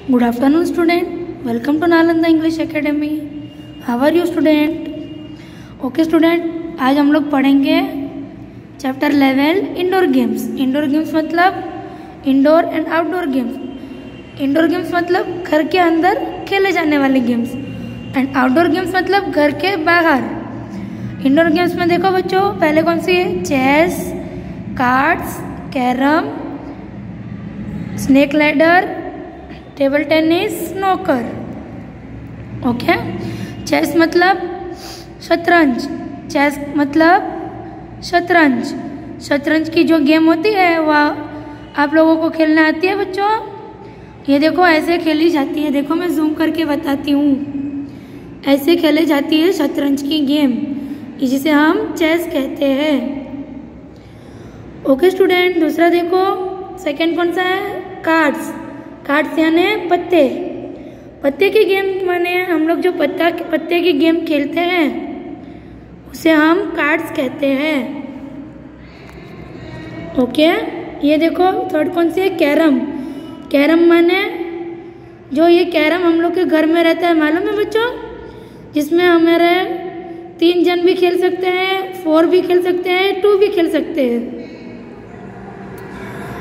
Good afternoon, student. Welcome to Nalanda English Academy. How are you, student? Okay, student. आज हम लोग पढ़ेंगे chapter 11 indoor games. Indoor games मतलब indoor and outdoor games. Indoor games मतलब घर के अंदर खेले जाने वाले गेम्स एंड आउटडोर गेम्स मतलब घर के बाहर. इंडोर गेम्स में देखो बच्चों, पहले कौन सी है? Chess, cards, carrom, snake ladder, table tennis, snooker. Okay. Chess मतलब शतरंज. चेस मतलब शतरंज. शतरंज की जो गेम होती है वह आप लोगों को खेलना आती है बच्चों? ये देखो ऐसे खेली जाती है. देखो मैं जूम करके बताती हूँ. ऐसे खेले जाती है शतरंज की गेम, जिसे हम चेस कहते हैं. Okay student. दूसरा देखो, सेकंड कौन सा है? कार्ड्स. कार्ड्स यानी पत्ते. पत्ते की गेम माने हम लोग जो पत्ते की गेम खेलते हैं उसे हम कार्ड्स कहते हैं. ओके. ये देखो थर्ड कौन सी है? कैरम. कैरम माने जो ये कैरम हम लोग के घर में रहता है, मालूम है बच्चों? जिसमें हमारे 3 जन भी खेल सकते हैं, 4 भी खेल सकते हैं, 2 भी खेल सकते हैं.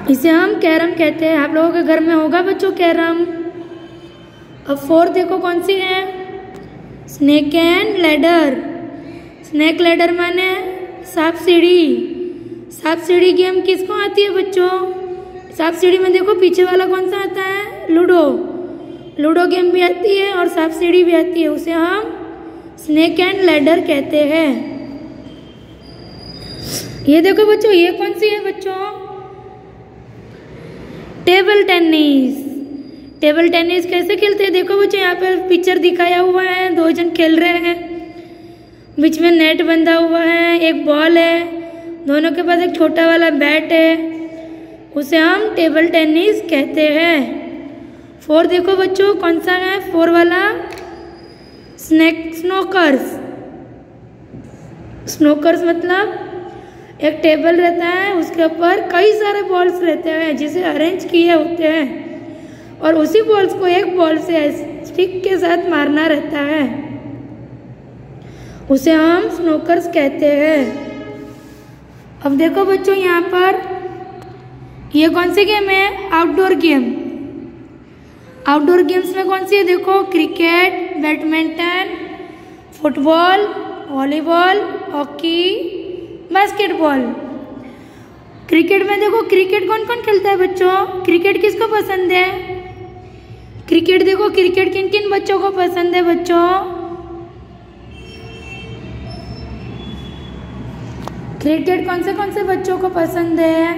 इसे हम कैरम कहते हैं. आप लोगों के घर में होगा बच्चों कैरम. अब 4 देखो कौन सी है? Snake and ladder. Snake ladder माने सांप सीढ़ी. सांप सीढ़ी गेम किसको आती है बच्चों? सांप सीढ़ी में देखो पीछे वाला कौन सा आता है? लूडो. लूडो गेम भी आती है और सांप सीढ़ी भी आती है. उसे हम स्नेक एंड लैडर कहते हैं. ये देखो बच्चों, ये कौन सी है बच्चों? Table tennis. टेबल टेनिस कैसे खेलते हैं? देखो बच्चों, यहाँ पर पिक्चर दिखाया हुआ है. 2 जन खेल रहे हैं. बीच में नेट बंधा हुआ है. एक बॉल है. दोनों के पास एक छोटा वाला बैट है. उसे हम टेबल टेनिस कहते हैं. 4 देखो बच्चों, कौन सा है 4 वाला? स्नूकर्स. स्नूकर्स मतलब एक टेबल रहता है, उसके ऊपर कई सारे बॉल्स रहते हैं जिसे अरेंज किए होते हैं और उसी बॉल्स को एक बॉल से स्टिक के साथ मारना रहता है. उसे हम स्नूकर्स कहते हैं. अब देखो बच्चों, यहाँ पर ये कौन सी गेम है? Outdoor game. आउटडोर गेम्स में कौन सी है? देखो cricket, badminton, football, volleyball, hockey, basketball. Cricket में देखो, क्रिकेट कौन कौन खेलता है बच्चों? क्रिकेट किसको पसंद है? क्रिकेट देखो, क्रिकेट किन किन बच्चों को पसंद है बच्चों? क्रिकेट कौन से बच्चों को पसंद है?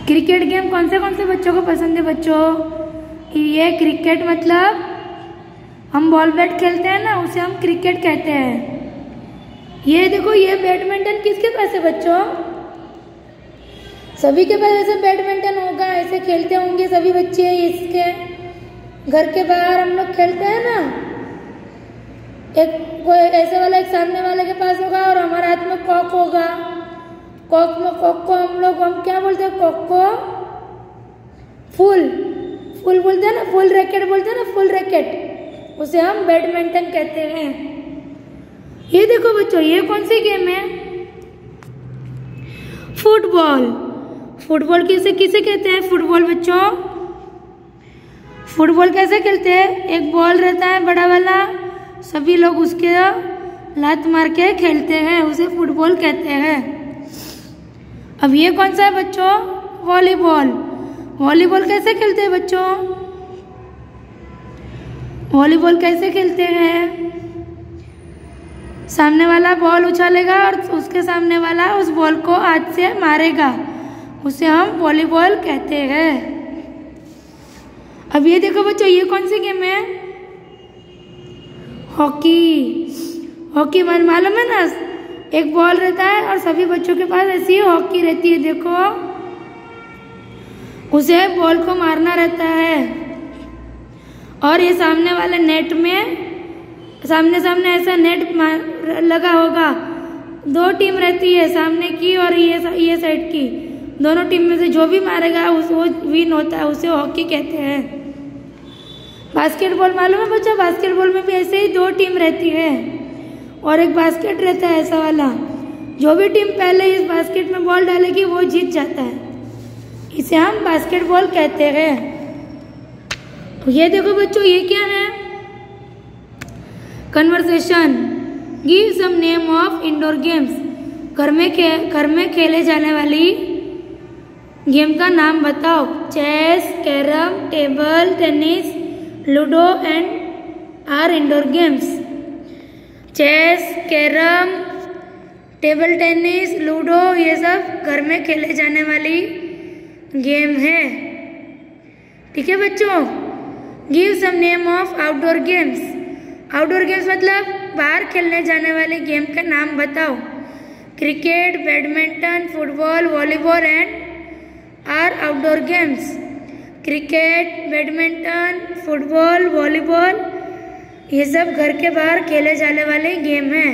क्रिकेट गेम कौन से बच्चों को पसंद है बच्चों? ये क्रिकेट मतलब हम बॉल बैट खेलते हैं ना, उसे हम क्रिकेट कहते हैं. ये देखो, ये बैडमिंटन किसके पास है बच्चों? सभी के पास ऐसे बैडमिंटन होगा, ऐसे खेलते होंगे सभी बच्चे. इसके घर के बाहर हम लोग खेलते हैं ना, एक कोई ऐसे वाला एक सामने वाले के पास होगा और हमारे हाथ में कॉक होगा. कॉक को हम क्या बोलते हैं? कॉक को फुल बोलते हैं ना, फुल रैकेट बोलते हैं ना, फुल रैकेट. उसे हम बैडमिंटन कहते हैं. ये देखो बच्चों, ये कौन सी गेम है? फुटबॉल. फुटबॉल किसे कहते हैं? फुटबॉल बच्चों, फुटबॉल कैसे खेलते हैं? एक बॉल रहता है बड़ा वाला, सभी लोग उसके लात मार के खेलते हैं, उसे फुटबॉल कहते हैं. अब ये कौन सा है बच्चों? वॉलीबॉल. वॉलीबॉल कैसे खेलते हैं बच्चों? वॉलीबॉल कैसे खेलते हैं? सामने वाला बॉल उछालेगा और उसके सामने वाला उस बॉल को हाथ से मारेगा. उसे हम वॉलीबॉल कहते हैं. अब ये देखो बच्चों, ये कौन सी गेम है? हॉकी. हॉकी मालूम है ना, एक बॉल रहता है और सभी बच्चों के पास ऐसी हॉकी रहती है. देखो, उसे बॉल को मारना रहता है और ये सामने वाले नेट में सामने ऐसा नेट लगा होगा. 2 टीम रहती है, सामने की और ये साइड की. दोनों टीम में से जो भी मारेगा वो विन होता है, उसे हॉकी कहते हैं। बास्केटबॉल मालूम है बच्चों? बास्केटबॉल में भी ऐसे ही 2 टीम रहती है और एक बास्केट रहता है ऐसा वाला। जो भी टीम पहले इस बास्केट में बॉल डालेगी वो जीत जाता है, इसे हम बास्केटबॉल कहते हैं। ये देखो बच्चों, ये क्या है? Conversation. Give some name of indoor games. घर में खेले जाने वाली गेम का नाम बताओ। Chess, carrom, table tennis, ludo and are indoor games. Chess, carrom, table tennis, ludo, ये सब घर में खेले जाने वाली गेम है। ठीक है बच्चों। Give some name of outdoor games. Outdoor games मतलब बाहर खेलने जाने वाली गेम का नाम बताओ। Cricket, badminton, football, volleyball and are outdoor games. Cricket, badminton, football, volleyball, ये सब घर के बाहर खेले जाने वाले गेम हैं।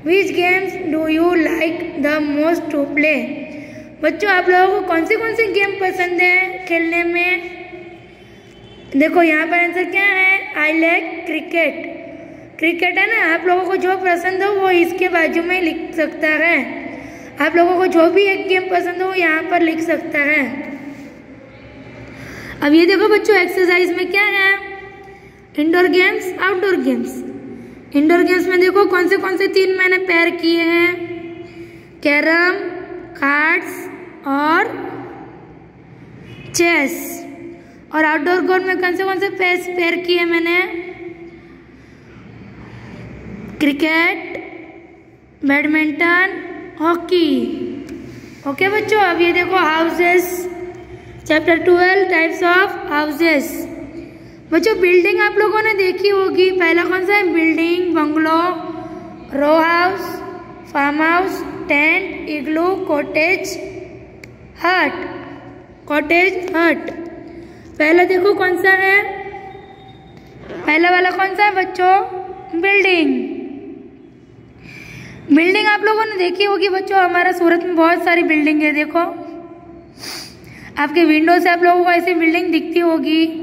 Which games do you like the most to play. बच्चों, आप लोगों को कौन सी गेम पसंद है खेलने में? देखो यहाँ पर आंसर क्या है? I like cricket. क्रिकेट है ना। आप लोगों को जो पसंद हो वो इसके बाजू में लिख सकता है। आप लोगों को जो भी एक गेम पसंद हो वो यहाँ पर लिख सकता है। अब ये देखो बच्चों, एक्सरसाइज में क्या है? Indoor games, outdoor games. Indoor games में देखो कौन से 3 मैंने पेयर किए हैं। कैरम, कार्ड्स और चेस। और आउटडोर गेम में कौन से पेयर किए मैंने? Cricket, badminton, hockey. ओके बच्चों, अब ये देखो houses, chapter 12 types of houses. बच्चों, बिल्डिंग आप लोगों ने देखी होगी। पहला कौन सा है? Building, bungalow, row house, farm house, tent, igloo, cottage, hut. Cottage, hut. पहला देखो कौन सा है? पहला वाला कौन सा है बच्चों? बिल्डिंग। बिल्डिंग आप लोगों ने देखी होगी बच्चों। हमारा सूरत में बहुत सारी बिल्डिंग है। देखो आपके विंडो से आप लोगों को ऐसी बिल्डिंग दिखती होगी।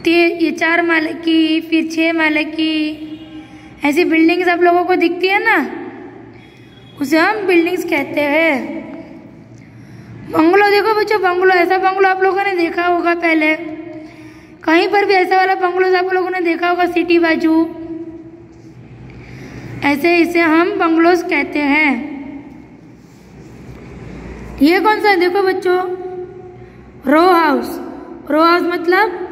ये 4 माले की, फिर 6 माले की, ऐसी बिल्डिंग्स आप लोगों को दिखती है ना, उसे हम बिल्डिंग्स कहते हैं। बंगलो देखो बच्चों, बंगलो, ऐसा बंगलो आप लोगों ने देखा होगा पहले। कहीं पर भी ऐसा वाला बंगलो आप लोगों ने देखा होगा सिटी बाजू। ऐसे इसे हम बंगलोज कहते हैं। ये कौन सा है? देखो बच्चों, रो हाउस। रो हाउस मतलब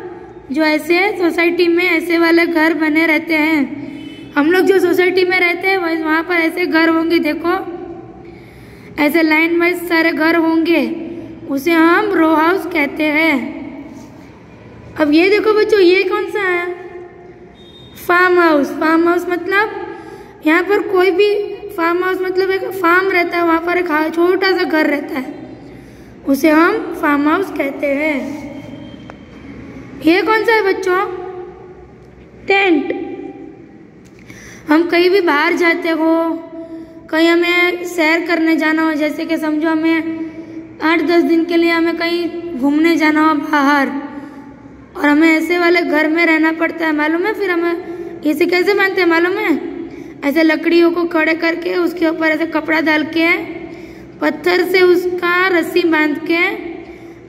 जो ऐसे सोसाइटी में ऐसे वाले घर बने रहते हैं। हम लोग जो सोसाइटी में रहते हैं वहाँ पर ऐसे घर होंगे। देखो ऐसे लाइन वाइज सारे घर होंगे, उसे हम रो हाउस कहते हैं। अब ये देखो बच्चों, ये कौन सा है? Farm house. फार्म हाउस मतलब यहाँ पर कोई भी, फार्म हाउस मतलब एक फार्म रहता है, वहाँ पर एक छोटा सा घर रहता है, उसे हम फार्म हाउस कहते हैं। ये कौन सा है बच्चों? टेंट। हम कहीं भी बाहर जाते हो, कहीं हमें सैर करने जाना हो, जैसे कि समझो हमें 8-10 दिन के लिए हमें कहीं घूमने जाना हो बाहर, और हमें ऐसे वाले घर में रहना पड़ता है, मालूम है? फिर हमें इसे कैसे बांधते हैं मालूम है? ऐसे लकड़ियों को खड़े करके उसके ऊपर ऐसे कपड़ा डाल के पत्थर से उसका रस्सी बांध के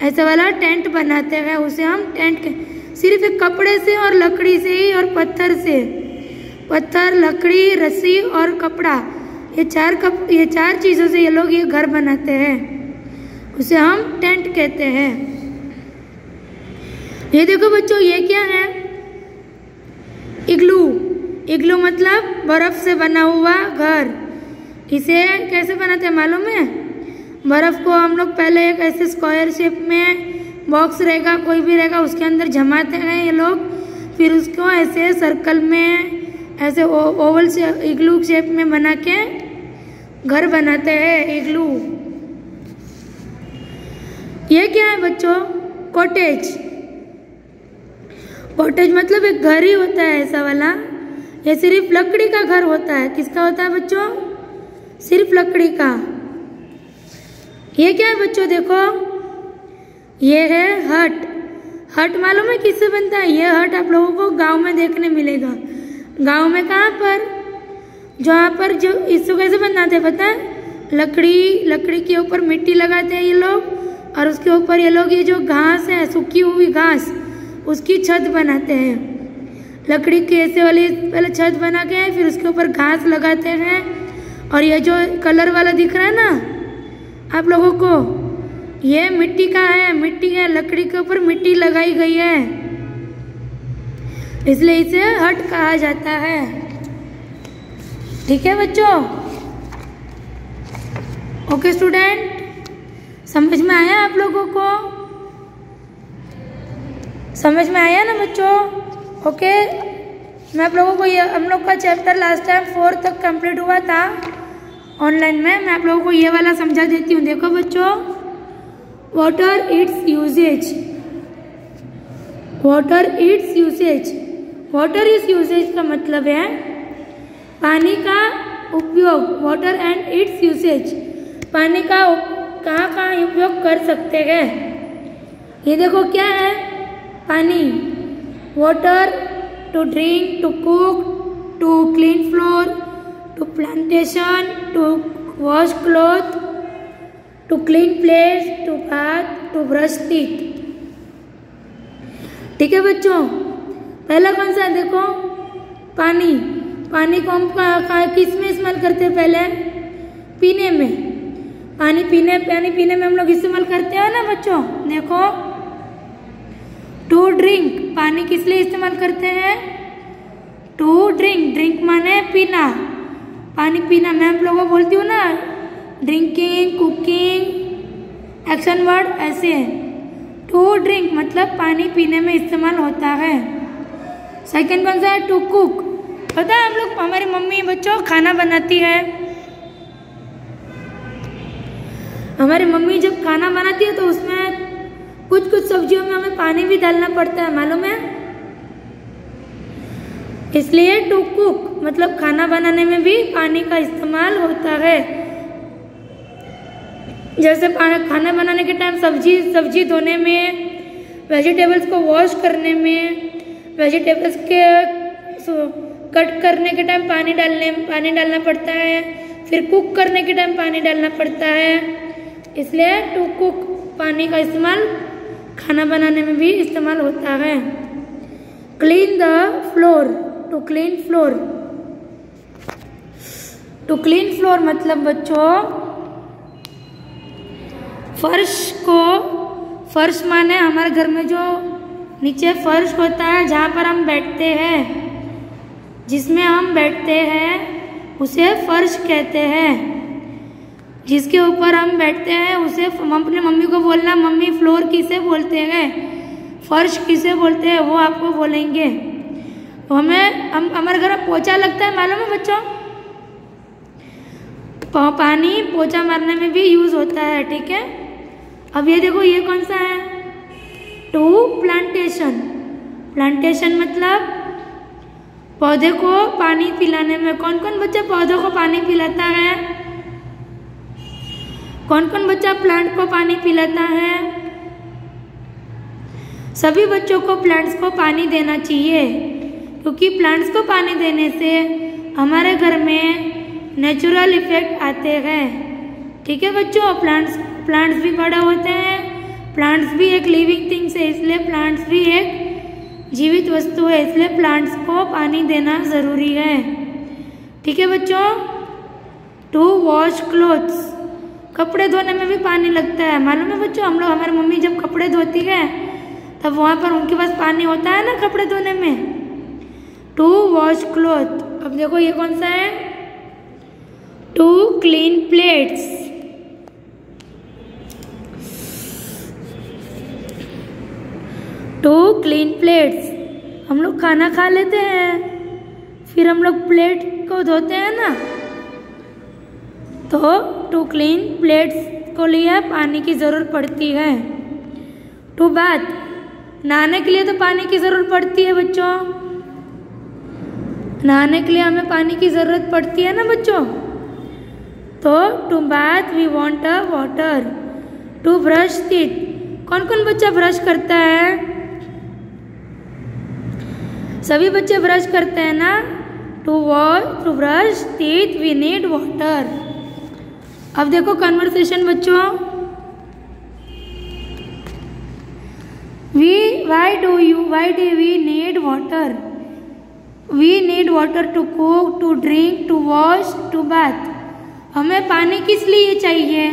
ऐसा वाला टेंट बनाते हैं, उसे हम टेंट के। सिर्फ एक कपड़े से और लकड़ी से ही और पत्थर से, पत्थर, लकड़ी, रस्सी और कपड़ा, ये चार चीज़ों से ये लोग ये घर बनाते हैं, उसे हम टेंट कहते हैं। ये देखो बच्चों, ये क्या है? इग्लू। इग्लू मतलब बर्फ से बना हुआ घर। इसे कैसे बनाते हैं मालूम है? बर्फ को हम लोग पहले एक ऐसे स्क्वायर शेप में बॉक्स रहेगा, कोई भी रहेगा, उसके अंदर जमाते हैं ये लोग, फिर उसको ऐसे सर्कल में ऐसे ओवल से इग्लू शेप में बना के घर बनाते हैं, इग्लू। ये क्या है बच्चों? कॉटेज। कॉटेज मतलब एक घर ही होता है ऐसा वाला, ये सिर्फ लकड़ी का घर होता है। किसका होता है बच्चों? सिर्फ लकड़ी का। ये क्या है बच्चों, देखो ये है हट। हट मालूम है किससे बनता है? ये हट आप लोगों को गांव में देखने मिलेगा। गांव में कहाँ पर, जहाँ पर जो इसको कैसे बनाते हैं पता है? लकड़ी के ऊपर मिट्टी लगाते हैं ये लोग, और उसके ऊपर ये लोग ये जो घास है, सूखी हुई घास, उसकी छत बनाते हैं। लकड़ी की ऐसे वाली पहले छत बना के फिर उसके ऊपर घास लगाते हैं। और ये जो कलर वाला दिख रहा है ना आप लोगों को, ये मिट्टी का है, मिट्टी है, लकड़ी के ऊपर मिट्टी लगाई गई है, इसलिए इसे हट कहा जाता है। ठीक है बच्चों? ओके स्टूडेंट, समझ में आया आप लोगों को? समझ में आया ना बच्चों? ओके, मैं आप लोगों को ये हम लोग का चैप्टर लास्ट टाइम 4 तक कंप्लीट हुआ था ऑनलाइन में। मैं आप लोगों को ये वाला समझा देती हूँ। देखो बच्चों, water it's usage. Water it's usage, water is usage का मतलब है पानी का उपयोग। वाटर एंड इट्स यूसेज, पानी का कहाँ कहाँ उपयोग कर सकते हैं। ये देखो क्या है, पानी, water to drink, to cook, to clean floor, to plantation, to wash cloth, to clean plates, to bath, to brush teeth. ठीक है बच्चों? पहला कौन सा है? देखो पानी। पानी को हम किस में इस्तेमाल करते हैं? पहले पीने में। पानी पीने में हम लोग इस्तेमाल करते हैं ना बच्चों। देखो टू ड्रिंक, पानी किस लिए इस्तेमाल करते हैं? टू ड्रिंक, ड्रिंक माने पीना, पानी पीना। मैं आप लोगों को बोलती हूँ ना ड्रिंकिंग, कुकिंग, एक्शन वर्ड ऐसे। टू ड्रिंक मतलब पानी पीने में इस्तेमाल होता है। सेकंड कौन सा है? To cook. पता है हम लोग, हमारी मम्मी बच्चों खाना बनाती है, हमारी मम्मी जब खाना बनाती है तो उसमें कुछ सब्जियों में हमें पानी भी डालना पड़ता है, मालूम है? इसलिए टू कुक मतलब खाना बनाने में भी पानी का इस्तेमाल होता है। जैसे खाना बनाने के टाइम सब्जी धोने में, वेजिटेबल्स को वॉश करने में, वेजिटेबल्स के कट करने के टाइम पानी डालना पड़ता है, फिर कुक करने के टाइम पानी डालना पड़ता है। इसलिए टू कुक पानी का इस्तेमाल खाना बनाने में भी इस्तेमाल होता है। Clean the floor, to clean floor. To clean floor मतलब बच्चों फर्श माने हमारे घर में जो नीचे फर्श होता है जहाँ पर हम बैठते हैं, जिसमें हम बैठते हैं उसे फर्श कहते हैं। जिसके ऊपर हम बैठते हैं उसे अपनी मम्मी को बोलना, मम्मी फ्लोर किसे बोलते हैं, फर्श किसे बोलते हैं, वो आपको बोलेंगे। हमारे घर में पोछा लगता है, मालूम है बच्चों? पानी पोछा मारने में भी यूज होता है। ठीक है? अब ये देखो ये कौन सा है? To plantation. प्लांटेशन मतलब पौधे को पानी पिलाने में। कौन कौन बच्चा पौधों को पानी पिलाता है? कौन कौन बच्चा प्लांट को पानी पिलाता है? सभी बच्चों को प्लांट्स को पानी देना चाहिए, क्योंकि प्लांट्स को पानी देने से हमारे घर में नेचुरल इफेक्ट आते हैं। ठीक है बच्चों? प्लांट्स भी बड़े होते हैं, प्लांट्स भी एक लिविंग थिंग्स है, इसलिए प्लांट्स भी एक जीवित वस्तु है, इसलिए प्लांट्स को पानी देना जरूरी है। ठीक है बच्चों? टू वॉश क्लोथ्स, कपड़े धोने में भी पानी लगता है, मालूम है बच्चों? हम लोग, हमारी मम्मी जब कपड़े धोती है तब वहाँ पर उनके पास पानी होता है ना कपड़े धोने में। To wash cloth. अब देखो ये कौन सा है? To clean plates. To clean plates, हम लोग खाना खा लेते हैं फिर हम लोग प्लेट को धोते हैं ना, तो टू क्लीन प्लेट्स को लिए पानी की ज़रूरत पड़ती है। टू बाथ, नहाने के लिए तो पानी की ज़रूरत पड़ती है बच्चों, नहाने के लिए हमें पानी की ज़रूरत पड़ती है ना बच्चों। तो to bath we want a water, to brush teeth. कौन कौन बच्चा ब्रश करता है? सभी बच्चे ब्रश करते हैं ना। To brush teeth we need water. अब देखो कन्वर्सेशन बच्चों। Why do we need water? We need water to cook, to drink, to wash, to bath. हमें पानी किस लिए चाहिए?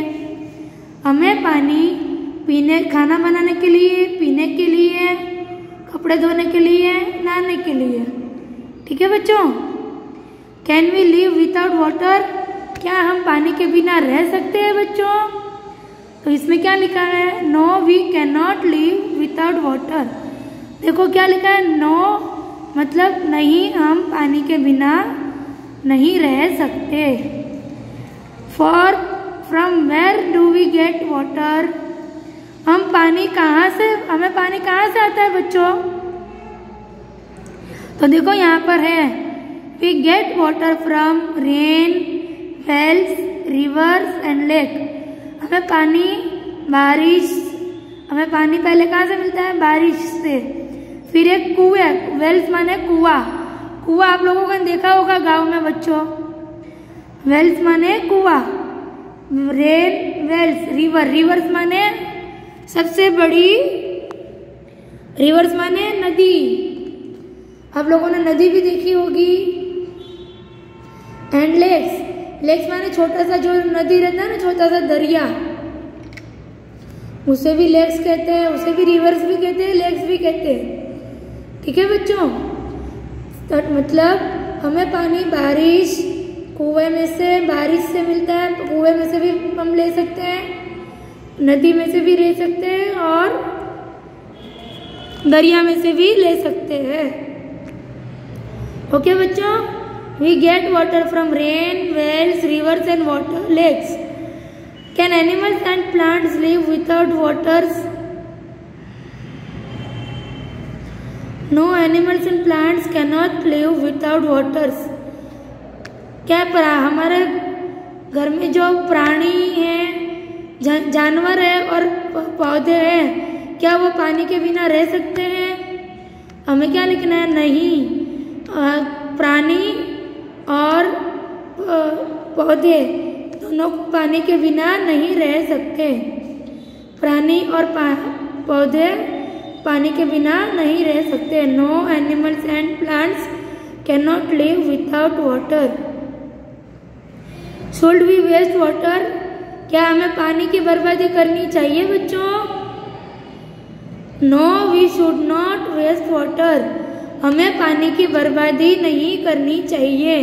हमें पानी खाना बनाने के लिए, पीने के लिए, कपड़े धोने के लिए, नहाने के लिए। ठीक है बच्चों? Can we live without water? क्या हम पानी के बिना रह सकते हैं बच्चों? तो इसमें क्या लिखा है? No we can not live without water. देखो क्या लिखा है? नो मतलब नहीं, हम पानी के बिना नहीं रह सकते। From where do we get water? हमें पानी कहाँ से आता है बच्चों? तो देखो यहाँ पर है, we get water from rain, wells, rivers and lake. हमें पानी पहले कहाँ से मिलता है? बारिश से। फिर एक कुएं, वेल्स माने कुआं। कुआं आप लोगों ने देखा होगा गांव में बच्चों। वेल्स माने कुआं, रेन, वेल्स, रिवर्स माने सबसे बड़ी, रिवर्स माने नदी। आप लोगों ने नदी भी देखी होगी। एंड लेक्स माने छोटा सा जो नदी रहता है ना, छोटा सा दरिया, उसे भी लेक्स कहते हैं, उसे भी रिवर्स भी कहते हैं, लेक्स भी कहते हैं। ठीक है बच्चों? तो मतलब हमें पानी बारिश, कुएं में से, बारिश से मिलता है। कुएं में से भी हम ले सकते हैं, नदी में से भी ले सकते हैं और दरिया में से भी ले सकते हैं। ओके बच्चों? We get water from rain, wells, rivers and water lakes. Can animals and plants live without waters? No, animals and plants can not live without waters. क्या हमारे घर में जो प्राणी हैं, जानवर है और पौधे हैं, क्या वो पानी के बिना रह सकते हैं? हमें क्या लिखना है? नहीं, प्राणी और पौधे दोनों पानी के बिना नहीं रह सकते। प्राणी और पौधे पानी के बिना नहीं रह सकते। No animals and plants can not live without water. Should we waste water? क्या हमें पानी की बर्बादी करनी चाहिए बच्चों? No, we should not waste water. हमें पानी की बर्बादी नहीं करनी चाहिए।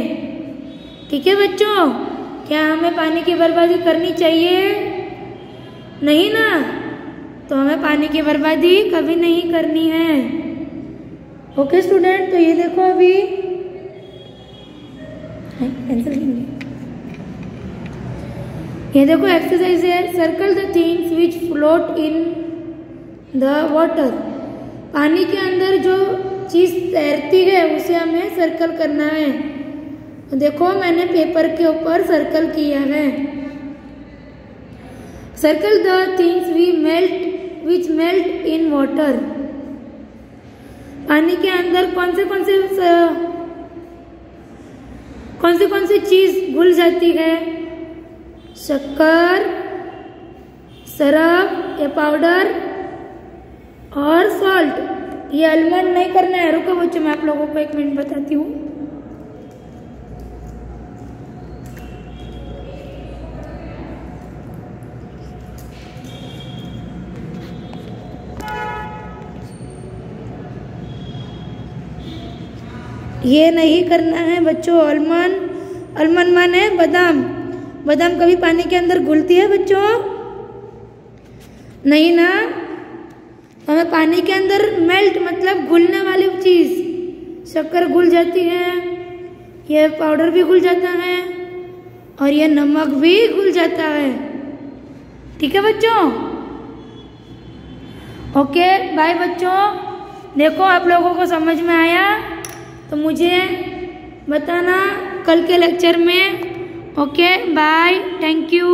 ठीक है बच्चों? क्या हमें पानी की बर्बादी करनी चाहिए? नहीं ना? तो हमें पानी की बर्बादी कभी नहीं करनी है। ओके स्टूडेंट, तो ये देखो अभी ये देखो एक्सरसाइज है। Circle the things which float in the water. पानी के अंदर जो चीज तैरती है उसे हमें सर्कल करना है। तो देखो मैंने पेपर के ऊपर सर्कल किया है। Circle the things which melt in water. पानी के अंदर कौन से चीज घुल जाती है? शक्कर, सरफ या पाउडर और सॉल्ट। ये अलमंड नहीं करना है। रुको बच्चों, मैं आप लोगों को 1 मिनट बताती हूँ। ये नहीं करना है बच्चों। अलमंड माने बादाम। बादाम कभी पानी के अंदर घुलती है बच्चों? नहीं ना? हमें पानी के अंदर मेल्ट मतलब घुलने वाली चीज। शक्कर घुल जाती है, ये पाउडर भी घुल जाता है और ये नमक भी घुल जाता है। ठीक है बच्चों? ओके बाय बच्चों। देखो आप लोगों को समझ में आया तो मुझे बताना कल के लेक्चर में। Okay bye, thank you.